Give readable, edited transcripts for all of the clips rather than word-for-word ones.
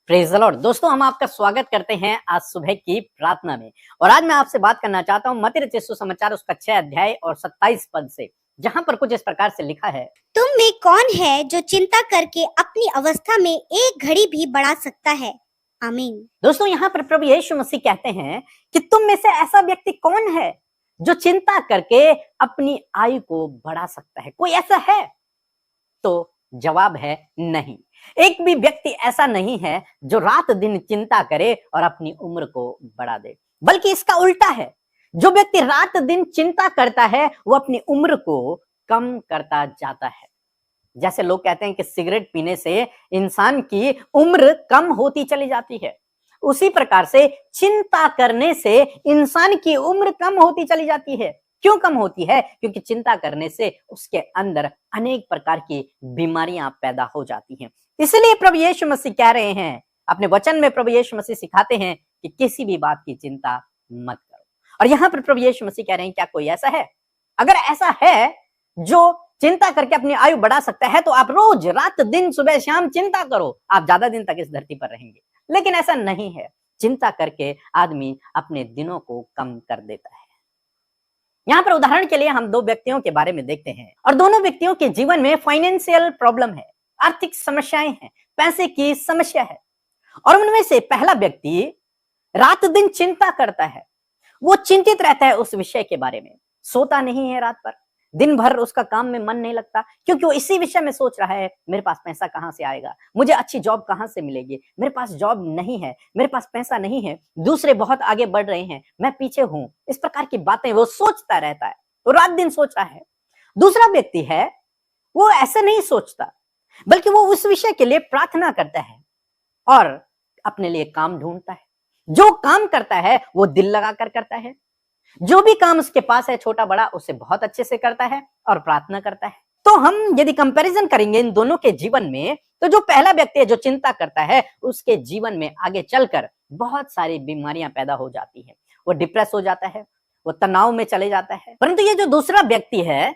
Praise the Lord. दोस्तों, हम आपका स्वागत करते हैं आज सुबह की प्रार्थना में। और आज मैं आपसे बात करना चाहता हूँ मत्ती रचित सुसमाचार उसका 6 अध्याय और 27 पद से, जहां पर कुछ इस प्रकार से लिखा है। तुम में कौन है जो चिंता करके अपनी अवस्था में एक घड़ी भी बढ़ा सकता है? आमीन। दोस्तों, यहाँ पर प्रभु यीशु मसीह कहते हैं कि तुम में से ऐसा व्यक्ति कौन है जो चिंता करके अपनी आयु को बढ़ा सकता है? कोई ऐसा है? तो जवाब है नहीं। एक भी व्यक्ति ऐसा नहीं है जो रात दिन चिंता करे और अपनी उम्र को बढ़ा दे, बल्कि इसका उल्टा है। जो व्यक्ति रात दिन चिंता करता है वो अपनी उम्र को कम करता जाता है। जैसे लोग कहते हैं कि सिगरेट पीने से इंसान की उम्र कम होती चली जाती है, उसी प्रकार से चिंता करने से इंसान की उम्र कम होती चली जाती है। क्यों कम होती है? क्योंकि चिंता करने से उसके अंदर अनेक प्रकार की बीमारियां पैदा हो जाती हैं। इसलिए प्रभु यीशु मसीह कह रहे हैं, अपने वचन में प्रभु यीशु मसीह सिखाते हैं कि किसी भी बात की चिंता मत करो। और यहाँ पर प्रभु यीशु मसीह कह रहे हैं, क्या कोई ऐसा है? अगर ऐसा है जो चिंता करके अपनी आयु बढ़ा सकता है, तो आप रोज रात दिन सुबह शाम चिंता करो, आप ज्यादा दिन तक इस धरती पर रहेंगे। लेकिन ऐसा नहीं है। चिंता करके आदमी अपने दिनों को कम कर देता है। यहाँ पर उदाहरण के लिए हम दो व्यक्तियों के बारे में देखते हैं, और दोनों व्यक्तियों के जीवन में फाइनेंशियल प्रॉब्लम है, आर्थिक समस्याएं हैं, पैसे की समस्या है। और उनमें से पहला व्यक्ति रात दिन चिंता करता है। वो चिंतित रहता है उस विषय के बारे में, सोता नहीं है रात भर, दिन भर उसका काम में मन नहीं लगता, क्योंकि वो इसी विषय में सोच रहा है, मेरे पास पैसा कहां से आएगा, मुझे अच्छी जॉब कहां से मिलेगी, मेरे पास जॉब नहीं है, मेरे पास पैसा नहीं है, दूसरे बहुत आगे बढ़ रहे हैं, मैं पीछे हूं। इस प्रकार की बातें वो सोचता रहता है, वो रात दिन सोच रहा है। दूसरा व्यक्ति है, वो ऐसा नहीं सोचता, बल्कि वो उस विषय के लिए प्रार्थना करता है और अपने लिए काम ढूंढता है। जो काम करता है वो दिल लगाकर करता है। जो भी काम उसके पास है, छोटा बड़ा, उसे बहुत अच्छे से करता है और प्रार्थना करता है। तो हम यदि कंपैरिजन करेंगे इन दोनों के जीवन में, तो जो पहला व्यक्ति है जो चिंता करता है, उसके जीवन में आगे चलकर बहुत सारी बीमारियां पैदा हो जाती है। वो डिप्रेस हो जाता है, वो तनाव में चले जाता है। परंतु ये जो दूसरा व्यक्ति है,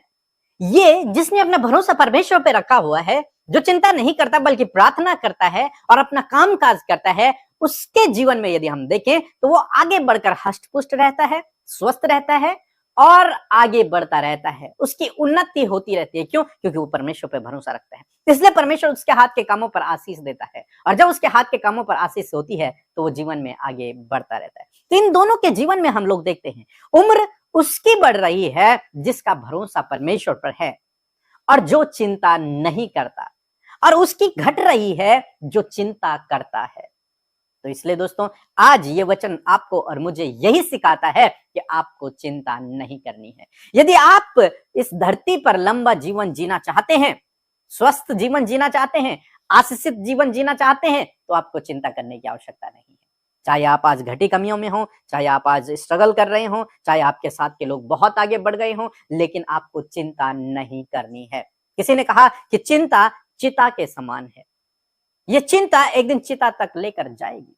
ये जिसने अपना भरोसा परमेश्वर पे रखा हुआ है, जो चिंता नहीं करता बल्कि प्रार्थना करता है और अपना काम काज करता है, उसके जीवन में यदि हम देखें तो वो आगे बढ़कर हष्ट पुष्ट रहता है, स्वस्थ रहता है और आगे बढ़ता रहता है। उसकी उन्नति होती रहती है। क्यों? क्योंकि वो परमेश्वर पे भरोसा रखता है। इसलिए परमेश्वर उसके हाथ के कामों पर आशीष देता है, और जब उसके हाथ के कामों पर आशीष होती है तो वो जीवन में आगे बढ़ता रहता है। तो इन दोनों के जीवन में हम लोग देखते हैं, उम्र उसकी बढ़ रही है जिसका भरोसा परमेश्वर पर है और जो चिंता नहीं करता, और उसकी घट रही है जो चिंता करता है। तो इसलिए दोस्तों, आज ये वचन आपको और मुझे यही सिखाता है कि आपको चिंता नहीं करनी है। यदि आप इस धरती पर लंबा जीवन जीना चाहते हैं, स्वस्थ जीवन जीना चाहते हैं, आशीषित जीवन जीना चाहते हैं, तो आपको चिंता करने की आवश्यकता नहीं है। चाहे आप आज घटी कमियों में हो, चाहे आप आज स्ट्रगल कर रहे हो, चाहे आपके साथ के लोग बहुत आगे बढ़ गए हो, लेकिन आपको चिंता नहीं करनी है। किसी ने कहा कि चिंता चिता के समान है, ये चिंता एक दिन चिता तक लेकर जाएगी।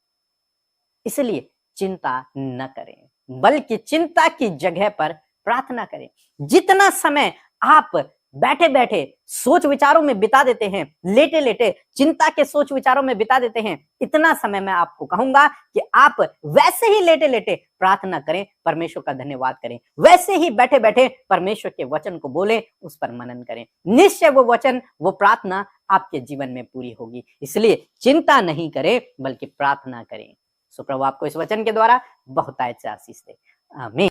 इसलिए चिंता न करें, बल्कि चिंता की जगह पर प्रार्थना करें। जितना समय आप बैठे बैठे सोच विचारों में बिता देते हैं, लेटे लेटे चिंता के सोच विचारों में बिता देते हैं, इतना समय मैं आपको कहूंगा कि आप वैसे ही लेटे लेटे प्रार्थना करें, परमेश्वर का धन्यवाद करें। वैसे ही बैठे बैठे परमेश्वर के वचन को बोलें, उस पर मनन करें। निश्चय वो वचन, वो प्रार्थना आपके जीवन में पूरी होगी। इसलिए चिंता नहीं करें, बल्कि प्रार्थना करें। सो प्रभु आपको इस वचन के द्वारा बहुत आशीष दे। आमीन।